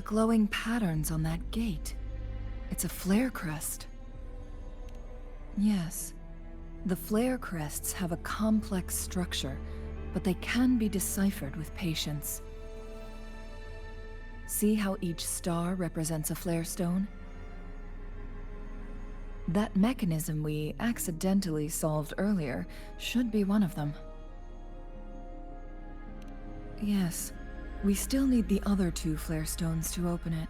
The glowing patterns on that gate. It's a flare crest. Yes, the flare crests have a complex structure, but they can be deciphered with patience. See how each star represents a flare stone? That mechanism we accidentally solved earlier should be one of them. Yes, we still need the other 2 flare stones to open it.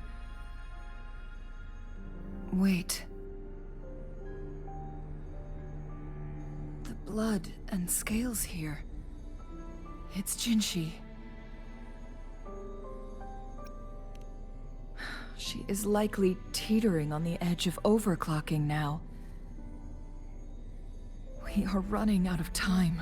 Wait. The blood and scales here. It's Jinshi. She is likely teetering on the edge of overclocking now. We are running out of time.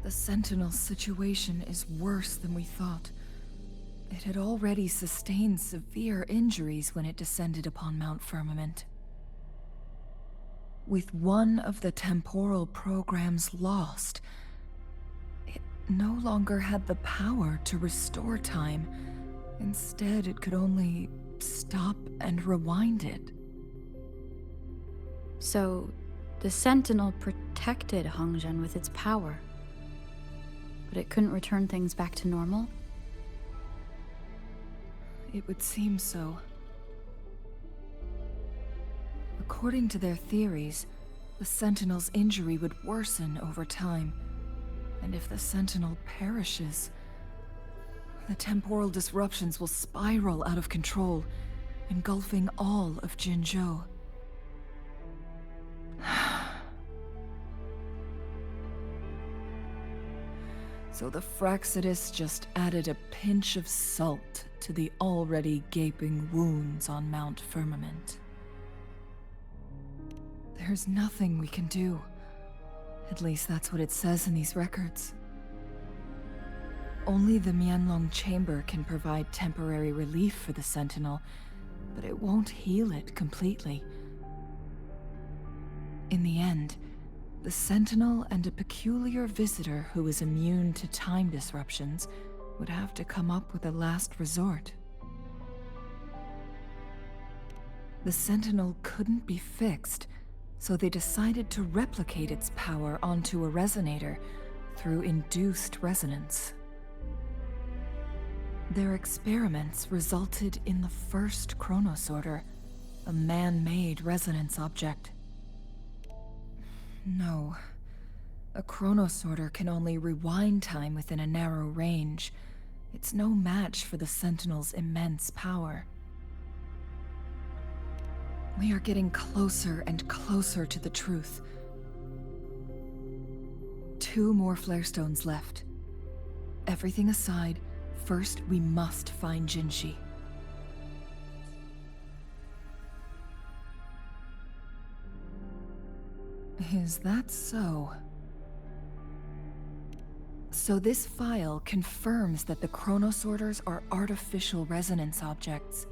The Sentinel's situation is worse than we thought. It had already sustained severe injuries when it descended upon Mount Firmament. With one of the temporal programs lost, it no longer had the power to restore time. Instead, it could only stop and rewind it. So, the Sentinel protected Hongzhen with its power, but it couldn't return things back to normal? It would seem so. According to their theories, the Sentinel's injury would worsen over time, and if the Sentinel perishes, the temporal disruptions will spiral out of control, engulfing all of Jinzhou. So the Fraxidus just added a pinch of salt to the already gaping wounds on Mount Firmament. There's nothing we can do. At least that's what it says in these records. Only the Mianlong Chamber can provide temporary relief for the Sentinel, but it won't heal it completely. In the end, the Sentinel and a peculiar visitor who is immune to time disruptions would have to come up with a last resort. The Sentinel couldn't be fixed, so they decided to replicate its power onto a resonator through induced resonance. Their experiments resulted in the first chronosorter, a man-made resonance object. No. A chronosorter can only rewind time within a narrow range. It's no match for the Sentinel's immense power. We are getting closer and closer to the truth. 2 more flare stones left. Everything aside, first we must find Jinshi. Is that so? So this file confirms that the chronosorters are artificial resonance objects.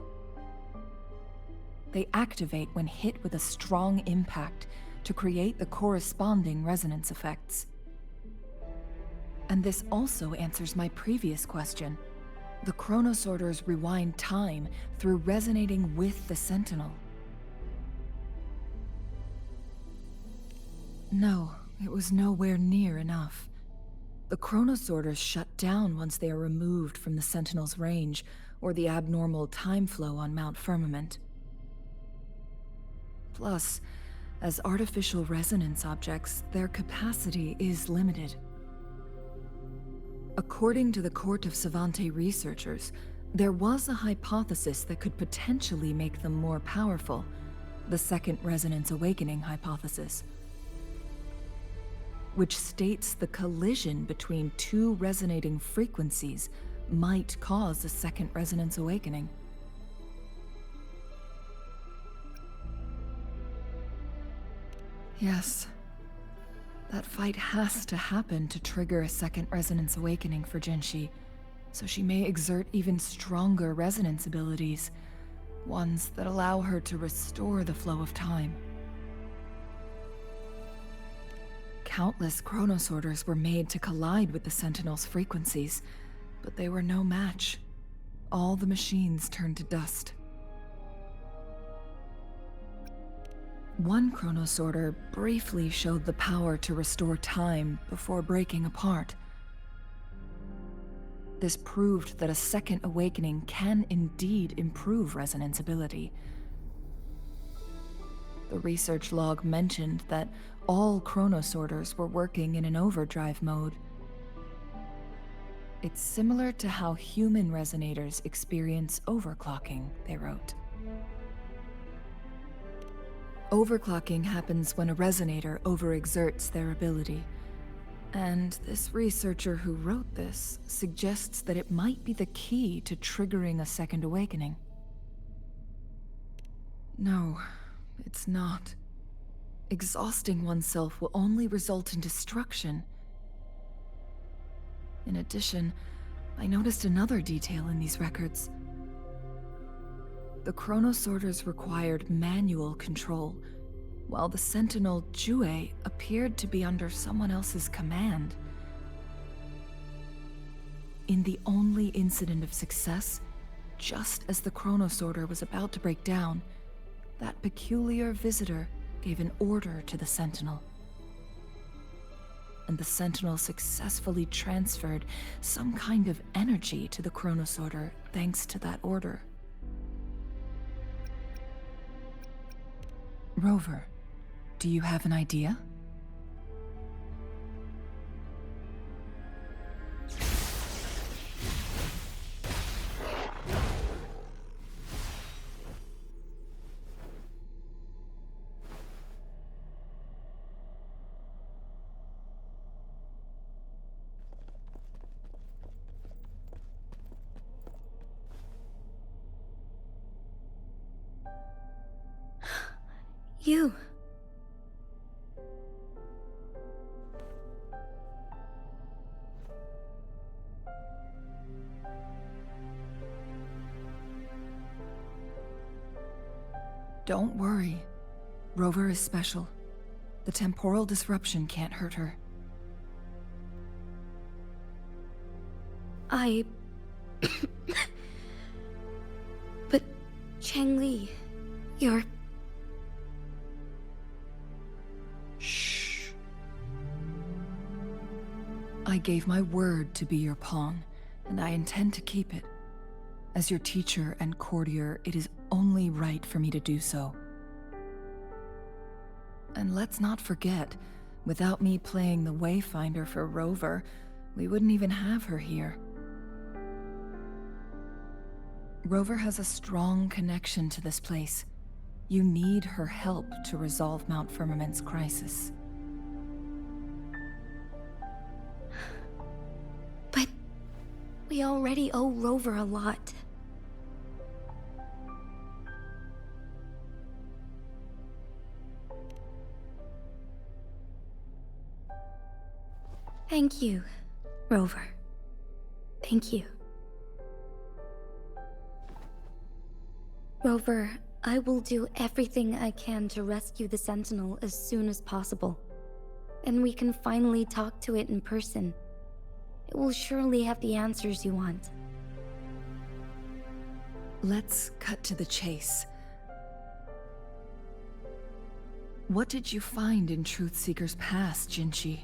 They activate when hit with a strong impact to create the corresponding resonance effects. And this also answers my previous question. The chronosorters rewind time through resonating with the Sentinel. No, it was nowhere near enough. The chronosorters shut down once they are removed from the Sentinel's range, or the abnormal time flow on Mount Firmament. Plus, as artificial resonance objects, their capacity is limited. According to the Court of Savante researchers, there was a hypothesis that could potentially make them more powerful, the Second Resonance Awakening hypothesis, which states the collision between 2 resonating frequencies might cause a second resonance awakening. Yes, that fight has to happen to trigger a second resonance awakening for Jinshi, so she may exert even stronger resonance abilities, ones that allow her to restore the flow of time. Countless chronosorters were made to collide with the Sentinel's frequencies, but they were no match. All the machines turned to dust. One chronosorter briefly showed the power to restore time before breaking apart. This proved that a second awakening can indeed improve resonance ability. The research log mentioned that all chronosorters were working in an overdrive mode. It's similar to how human resonators experience overclocking, they wrote. Overclocking happens when a resonator overexerts their ability. And this researcher who wrote this suggests that it might be the key to triggering a second awakening. No, it's not. Exhausting oneself will only result in destruction. In addition, I noticed another detail in these records. The chronosorters required manual control, while the Sentinel Jue appeared to be under someone else's command. In the only incident of success, just as the chronosorter was about to break down, that peculiar visitor gave an order to the Sentinel. And the Sentinel successfully transferred some kind of energy to the chronosorter thanks to that order. Rover, do you have an idea? You. Don't worry. Rover is special. The temporal disruption can't hurt her. But Changli, you're... Shh. I gave my word to be your pawn, and I intend to keep it. As your teacher and courtier, it is only right for me to do so. And let's not forget, without me playing the Wayfinder for Rover, we wouldn't even have her here. Rover has a strong connection to this place. You need her help to resolve Mount Firmament's crisis. But we already owe Rover a lot. Thank you, Rover. Thank you. Rover, I will do everything I can to rescue the Sentinel as soon as possible. And we can finally talk to it in person. It will surely have the answers you want. Let's cut to the chase. What did you find in Truthseeker's past, Jinchi?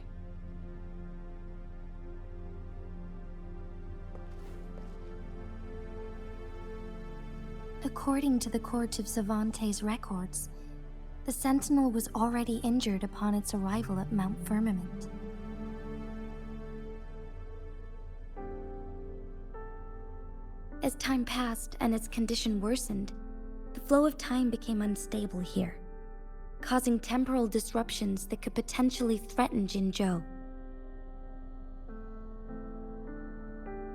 According to the Court of Savante's records, the Sentinel was already injured upon its arrival at Mount Firmament. As time passed and its condition worsened, the flow of time became unstable here, causing temporal disruptions that could potentially threaten Jinzhou.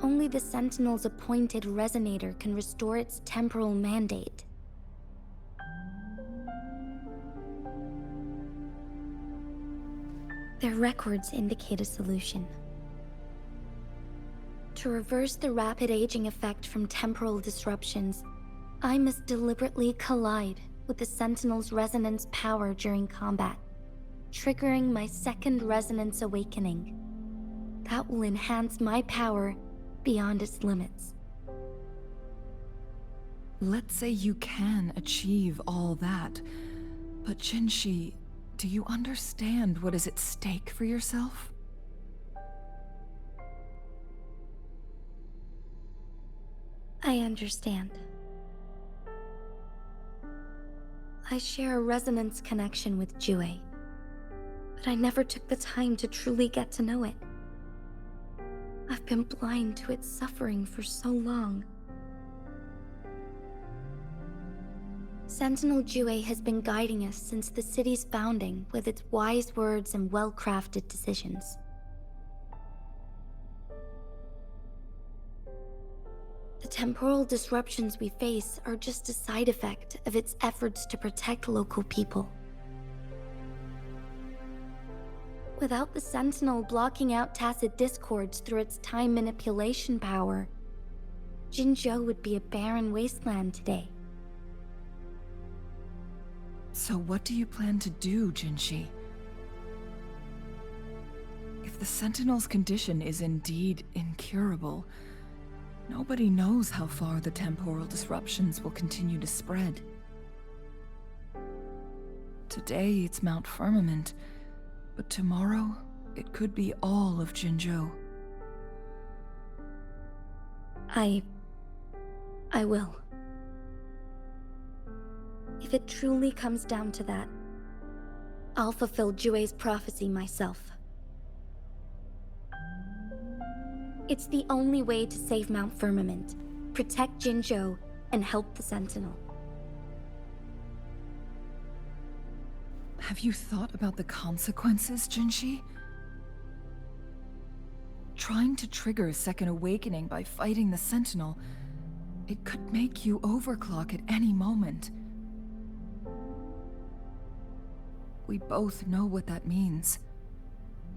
Only the Sentinel's appointed resonator can restore its temporal mandate. Their records indicate a solution. To reverse the rapid aging effect from temporal disruptions, I must deliberately collide with the Sentinel's resonance power during combat. triggering my second resonance awakening. That will enhance my power beyond its limits. Let's say you can achieve all that, but Jinshi, do you understand what is at stake for yourself? I understand. I share a resonance connection with Jue, but I never took the time to truly get to know it. I've been blind to its suffering for so long. Sentinel Jue has been guiding us since the city's founding with its wise words and well-crafted decisions. The temporal disruptions we face are just a side effect of its efforts to protect local people. Without the Sentinel blocking out tacit discords through its time manipulation power, Jinzhou would be a barren wasteland today. So what do you plan to do, Jinshi? If the Sentinel's condition is indeed incurable, nobody knows how far the temporal disruptions will continue to spread. Today it's Mount Firmament, but tomorrow it could be all of Jinzhou. I will. If it truly comes down to that, I'll fulfill Jue's prophecy myself. It's the only way to save Mount Firmament, protect Jinzhou, and help the Sentinel. Have you thought about the consequences, Jinshi? Trying to trigger a second awakening by fighting the Sentinel, it could make you overclock at any moment. We both know what that means.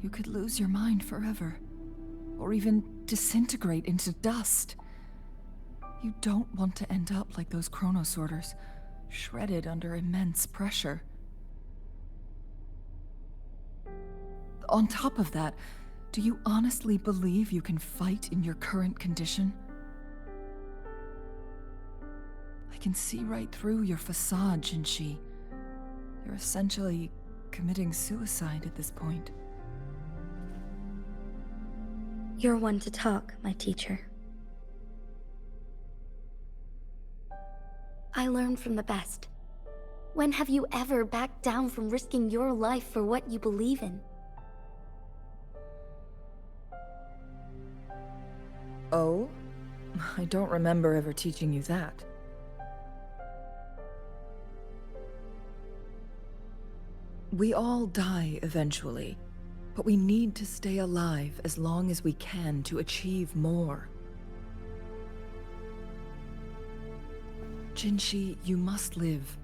You could lose your mind forever, or even disintegrate into dust. You don't want to end up like those chronosorters, shredded under immense pressure. On top of that, do you honestly believe you can fight in your current condition? I can see right through your facade, Jinshi. You're essentially committing suicide at this point. You're one to talk, my teacher. I learned from the best. When have you ever backed down from risking your life for what you believe in? Oh? I don't remember ever teaching you that. We all die eventually, but we need to stay alive as long as we can to achieve more. Jinshi, you must live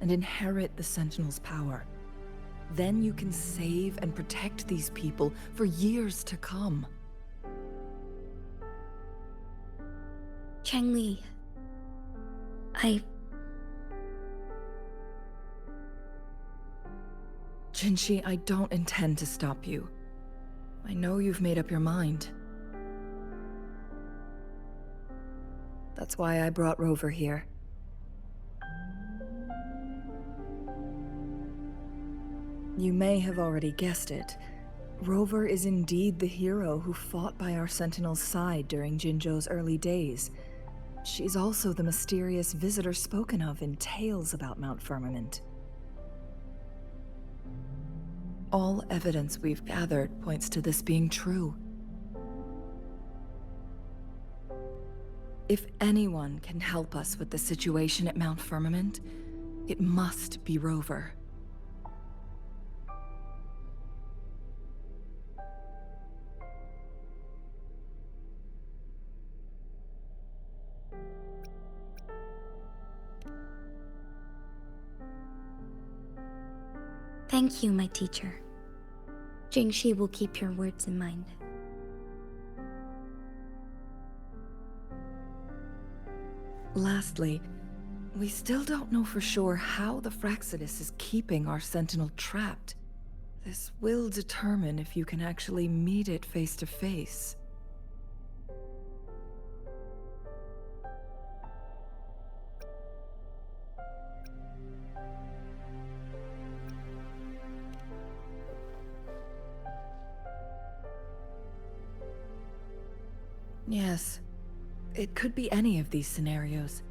and inherit the Sentinel's power. Then you can save and protect these people for years to come. Changli, Jinshi, I don't intend to stop you. I know you've made up your mind. That's why I brought Rover here. You may have already guessed it. Rover is indeed the hero who fought by our Sentinel's side during Jinzhou's early days. She's also the mysterious visitor spoken of in tales about Mount Firmament. All evidence we've gathered points to this being true. If anyone can help us with the situation at Mount Firmament, it must be Rover. thank you, my teacher. Jingxi will keep your words in mind. Lastly, we still don't know for sure how the Fraxidus is keeping our Sentinel trapped. This will determine if you can actually meet it face to face. Yes, it could be any of these scenarios.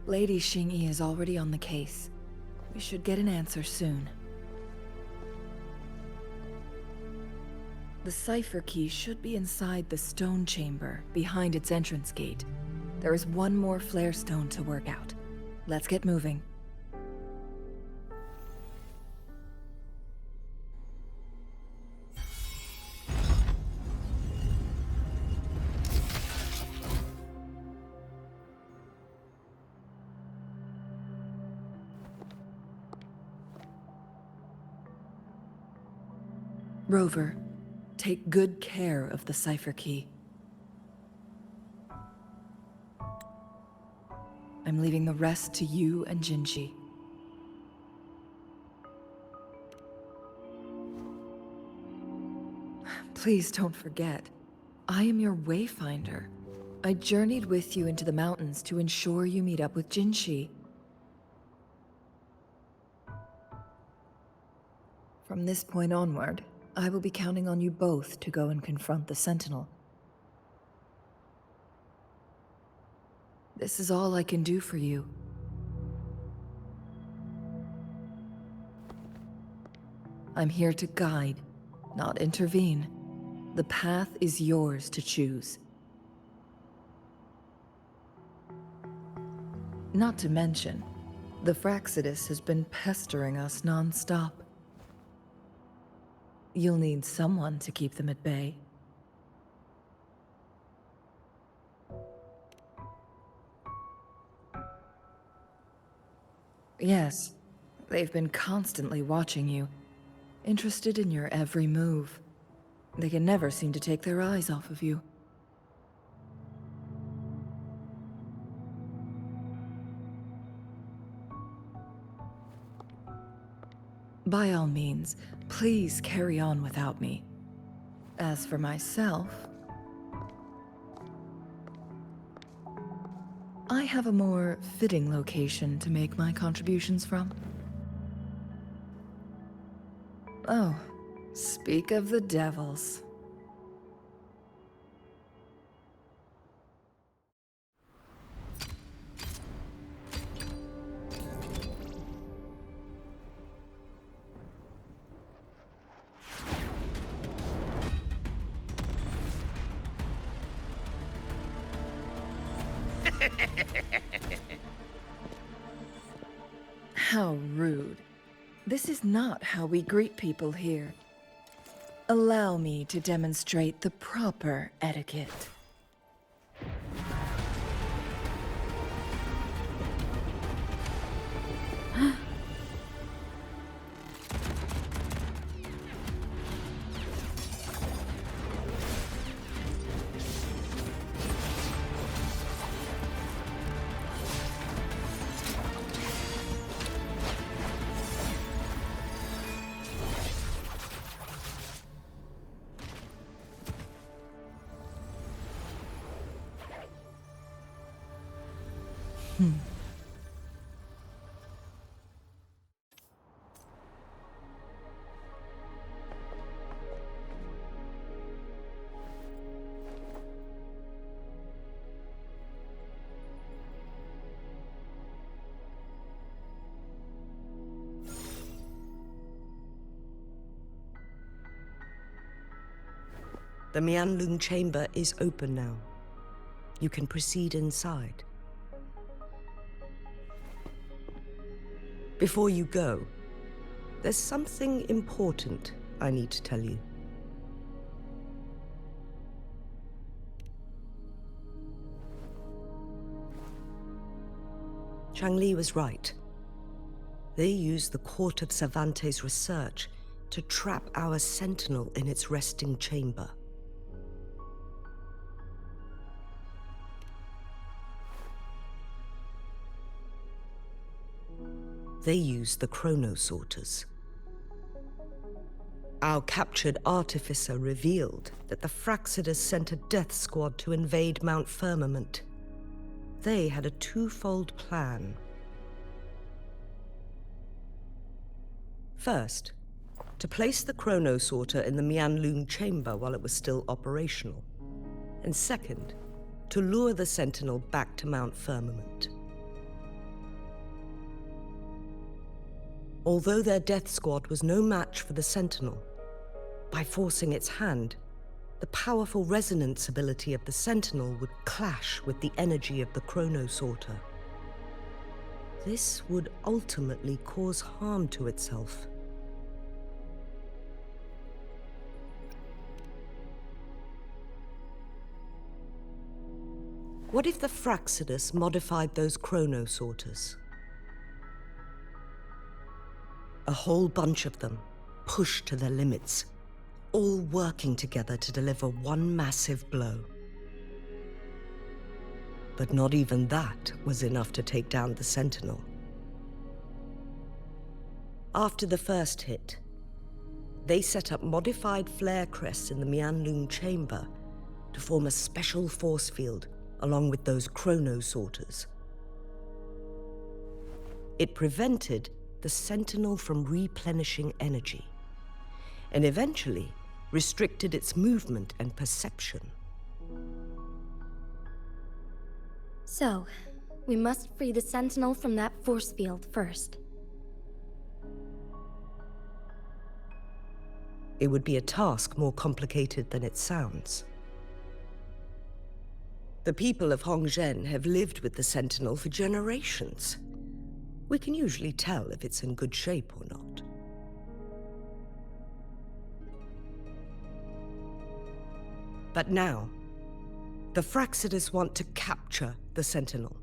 Lady Xingyi is already on the case. We should get an answer soon. The cipher key should be inside the stone chamber, behind its entrance gate. There is one more flare stone to work out. Let's get moving. Rover, take good care of the cipher key. I'm leaving the rest to you and Jinji. Please don't forget, I am your wayfinder. I journeyed with you into the mountains to ensure you meet up with Jinji. From this point onward, I will be counting on you both to go and confront the Sentinel. This is all I can do for you. I'm here to guide, not intervene. The path is yours to choose. Not to mention, the Fraxidus has been pestering us non-stop. You'll need someone to keep them at bay. Yes, they've been constantly watching you, interested in your every move. They can never seem to take their eyes off of you. By all means, please carry on without me. As for myself, I have a more fitting location to make my contributions from. Oh, speak of the devils. How rude. This is not how we greet people here. Allow me to demonstrate the proper etiquette. The Mianlun chamber is open now. You can proceed inside. Before you go, there's something important I need to tell you. Changli was right. They used the Court of Cervantes' research to trap our Sentinel in its resting chamber. They used the chronosorters. Our captured artificer revealed that the Fraxidus sent a death squad to invade Mount Firmament. They had a twofold plan. First, to place the chronosorter in the Mianlun chamber while it was still operational. And second, to lure the Sentinel back to Mount Firmament. Although their death squad was no match for the Sentinel, by forcing its hand, the powerful resonance ability of the Sentinel would clash with the energy of the chronosorter. This would ultimately cause harm to itself. What if the Fraxidus modified those chronosorters? A whole bunch of them, pushed to their limits, all working together to deliver one massive blow. But not even that was enough to take down the Sentinel. After the first hit, they set up modified flare crests in the Mianlun chamber to form a special force field along with those chronosorters. It prevented the Sentinel from replenishing energy, and eventually restricted its movement and perception. So, we must free the Sentinel from that force field first. It would be a task more complicated than it sounds. The people of Hongzhen have lived with the Sentinel for generations. We can usually tell if it's in good shape or not. But now, the Fraxidus want to capture the Sentinel.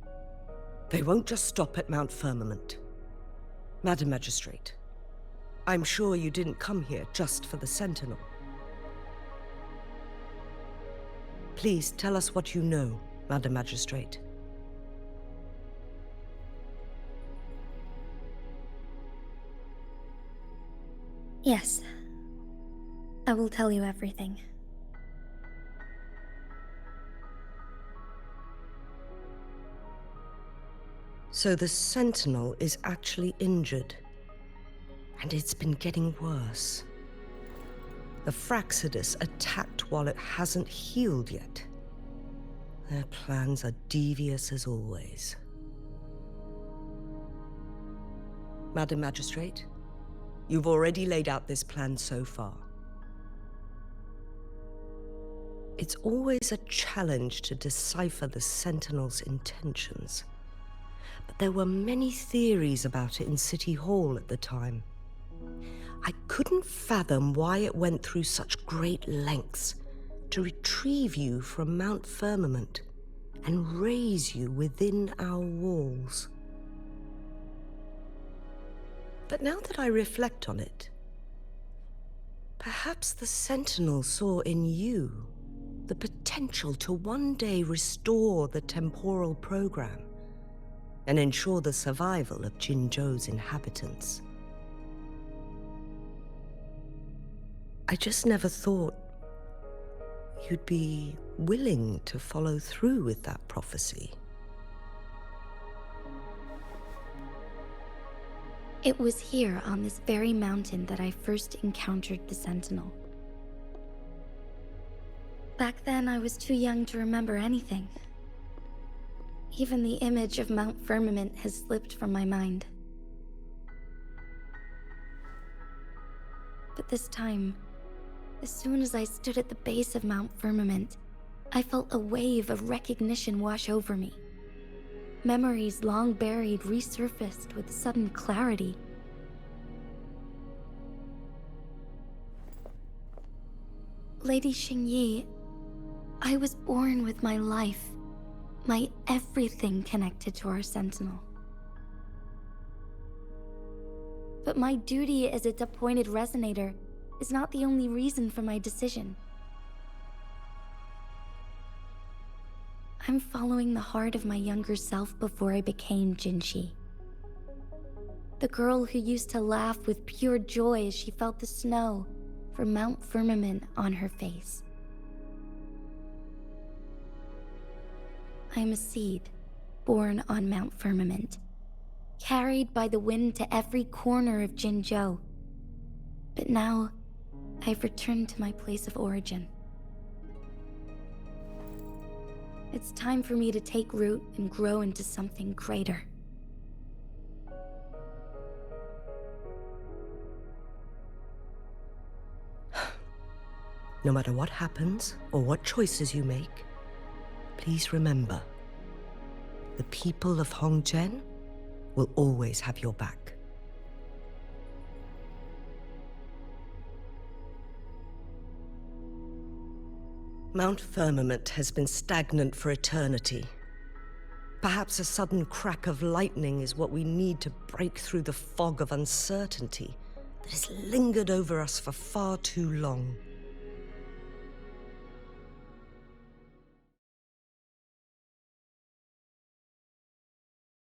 They won't just stop at Mount Firmament. Madam Magistrate, I'm sure you didn't come here just for the Sentinel. Please tell us what you know, Madam Magistrate. Yes. I will tell you everything. So the Sentinel is actually injured, and it's been getting worse. The Fraxidus attacked while it hasn't healed yet. Their plans are devious as always. Madam Magistrate, you've already laid out this plan so far. It's always a challenge to decipher the Sentinel's intentions. But there were many theories about it in City Hall at the time. I couldn't fathom why it went through such great lengths to retrieve you from Mount Firmament and raise you within our walls. But now that I reflect on it, perhaps the Sentinel saw in you the potential to one day restore the temporal program and ensure the survival of Jinzhou's inhabitants. I just never thought you'd be willing to follow through with that prophecy. It was here on this very mountain that I first encountered the Sentinel. Back then, I was too young to remember anything. Even the image of Mount Firmament has slipped from my mind. But this time, as soon as I stood at the base of Mount Firmament, I felt a wave of recognition wash over me. Memories long buried resurfaced with sudden clarity. Lady Xingyi, I was born with my life, my everything connected to our Sentinel. But my duty as its appointed resonator is not the only reason for my decision. I'm following the heart of my younger self before I became Jinshi. The girl who used to laugh with pure joy as she felt the snow, from Mount Firmament on her face. I am a seed born on Mount Firmament, carried by the wind to every corner of Jinzhou. But now, I've returned to my place of origin. It's time for me to take root and grow into something greater. No matter what happens or what choices you make, please remember, the people of Hongzhen will always have your back. Mount Firmament has been stagnant for eternity. Perhaps a sudden crack of lightning is what we need to break through the fog of uncertainty that has lingered over us for far too long.